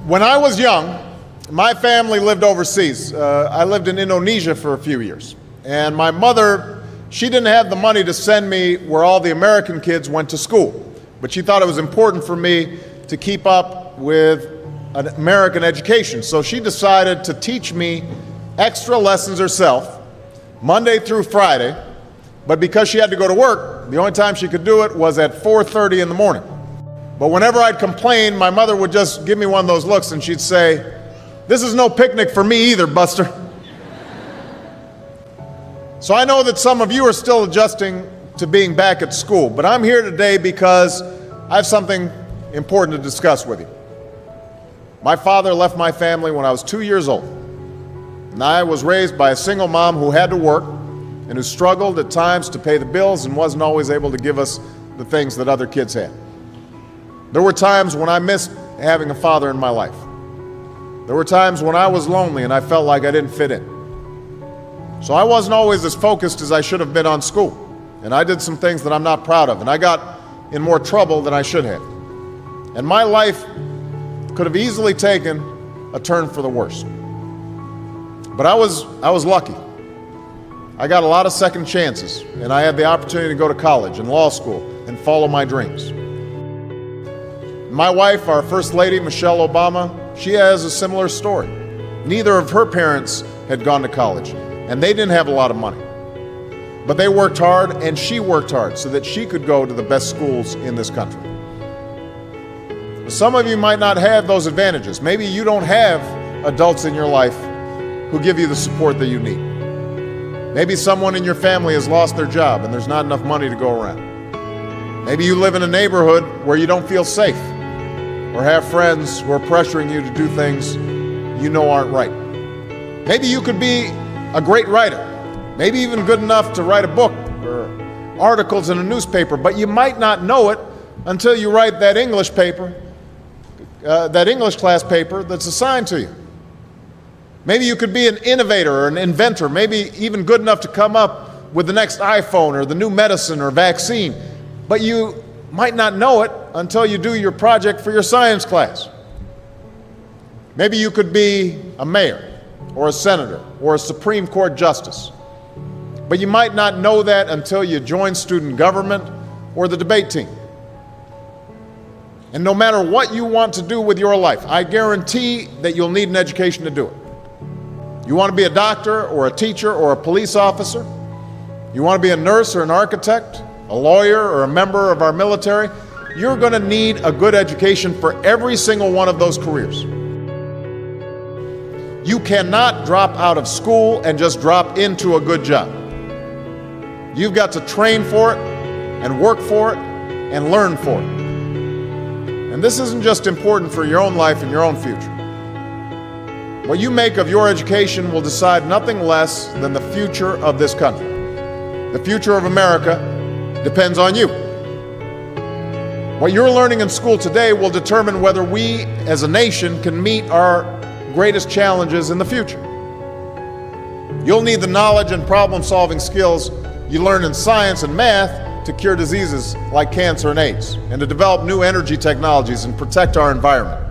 When I was young, my family lived overseas. I lived in Indonesia for a few years. And my mother, she didn't have the money to send me where all the American kids went to school. But she thought it was important for me to keep up with an American education. So she decided to teach me extra lessons herself, Monday through Friday. But because she had to go to work, the only time she could do it was at 4:30 in the morning. But whenever I'd complain, my mother would just give me one of those looks and she'd say, "This is no picnic for me either, Buster." So I know that some of you are still adjusting to being back at school, but I'm here today because I have something important to discuss with you. My father left my family when I was 2 years old, and I was raised by a single mom who had to work and who struggled at times to pay the bills and wasn't always able to give us the things that other kids had. There were times when I missed having a father in my life. There were times when I was lonely and I felt like I didn't fit in. So I wasn't always as focused as I should have been on school. And I did some things that I'm not proud of. And I got in more trouble than I should have. And my life could have easily taken a turn for the worse. But I was lucky. I got a lot of second chances. And I had the opportunity to go to college and law school and follow my dreams. My wife, our First Lady, Michelle Obama, she has a similar story. Neither of her parents had gone to college, and they didn't have a lot of money. But they worked hard, and she worked hard so that she could go to the best schools in this country. Some of you might not have those advantages. Maybe you don't have adults in your life who give you the support that you need. Maybe someone in your family has lost their job, and there's not enough money to go around. Maybe you live in a neighborhood where you don't feel safe, or have friends who are pressuring you to do things you know aren't right. Maybe you could be a great writer, maybe even good enough to write a book or articles in a newspaper, but you might not know it until you write that English class paper that's assigned to you. Maybe you could be an innovator or an inventor, maybe even good enough to come up with the next iPhone or the new medicine or vaccine, but you might not know it until you do your project for your science class. Maybe you could be a mayor or a senator or a Supreme Court justice, but you might not know that until you join student government or the debate team. And no matter what you want to do with your life, I guarantee that you'll need an education to do it. You want to be a doctor or a teacher or a police officer? You want to be a nurse or an architect, a lawyer or a member of our military? You're going to need a good education for every single one of those careers. You cannot drop out of school and just drop into a good job. You've got to train for it and work for it and learn for it. And this isn't just important for your own life and your own future. What you make of your education will decide nothing less than the future of this country. The future of America depends on you. What you're learning in school today will determine whether we as a nation can meet our greatest challenges in the future. You'll need the knowledge and problem-solving skills you learn in science and math to cure diseases like cancer and AIDS, and to develop new energy technologies and protect our environment.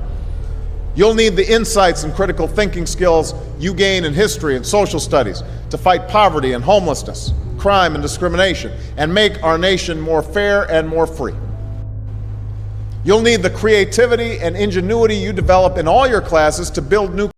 You'll need the insights and critical thinking skills you gain in history and social studies to fight poverty and homelessness, crime and discrimination, and make our nation more fair and more free. You'll need the creativity and ingenuity you develop in all your classes to build new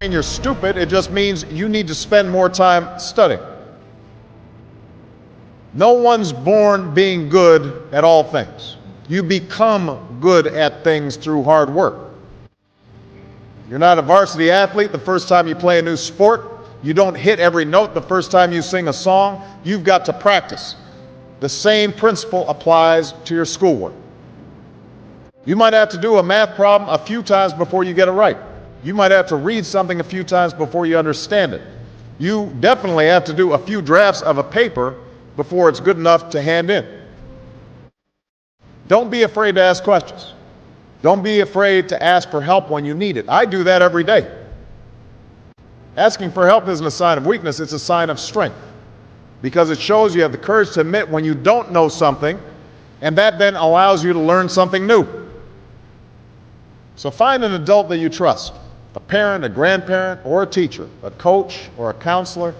mean you're stupid, it just means you need to spend more time studying. No one's born being good at all things. You become good at things through hard work. You're not a varsity athlete the first time you play a new sport. You don't hit every note the first time you sing a song. You've got to practice. The same principle applies to your schoolwork. You might have to do a math problem a few times before you get it right. You might have to read something a few times before you understand it. You definitely have to do a few drafts of a paper before it's good enough to hand in. Don't be afraid to ask questions. Don't be afraid to ask for help when you need it. I do that every day. Asking for help isn't a sign of weakness, it's a sign of strength, because it shows you have the courage to admit when you don't know something, and that then allows you to learn something new. So find an adult that you trust, a parent, a grandparent, or a teacher, a coach, or a counselor,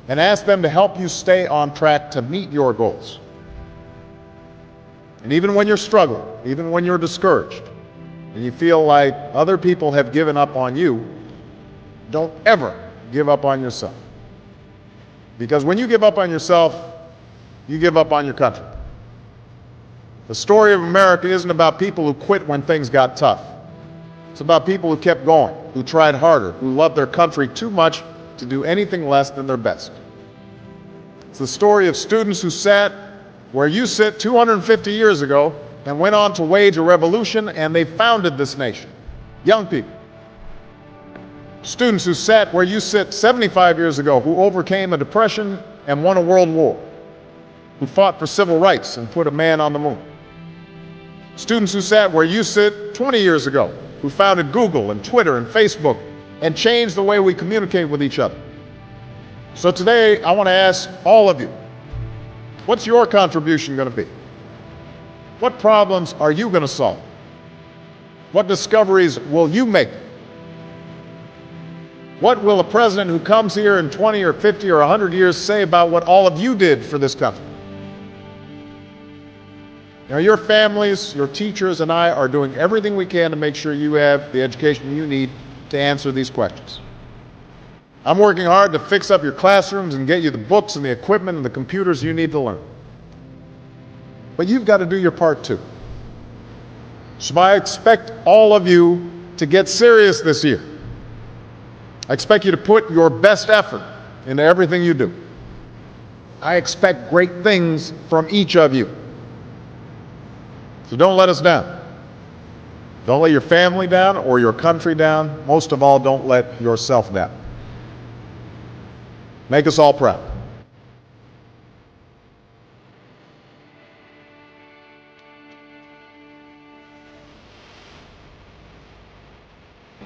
and ask them to help you stay on track to meet your goals. And even when you're struggling, even when you're discouraged, and you feel like other people have given up on you, don't ever give up on yourself. Because when you give up on yourself, you give up on your country. The story of America isn't about people who quit when things got tough. It's about people who kept going, who tried harder, who loved their country too much to do anything less than their best. It's the story of students who sat where you sit 250 years ago and went on to wage a revolution, and they founded this nation. Young people. Students who sat where you sit 75 years ago, who overcame a depression and won a world war, who fought for civil rights and put a man on the moon. Students who sat where you sit 20 years ago, who founded Google and Twitter and Facebook and changed the way we communicate with each other. So today, I want to ask all of you, what's your contribution going to be? What problems are you going to solve? What discoveries will you make? What will a president who comes here in 20 or 50 or 100 years say about what all of you did for this country? Now, your families, your teachers, and I are doing everything we can to make sure you have the education you need to answer these questions. I'm working hard to fix up your classrooms and get you the books and the equipment and the computers you need to learn. But you've got to do your part too. So I expect all of you to get serious this year. I expect you to put your best effort into everything you do. I expect great things from each of you. So don't let us down. Don't let your family down or your country down. Most of all, don't let yourself down. Make us all proud.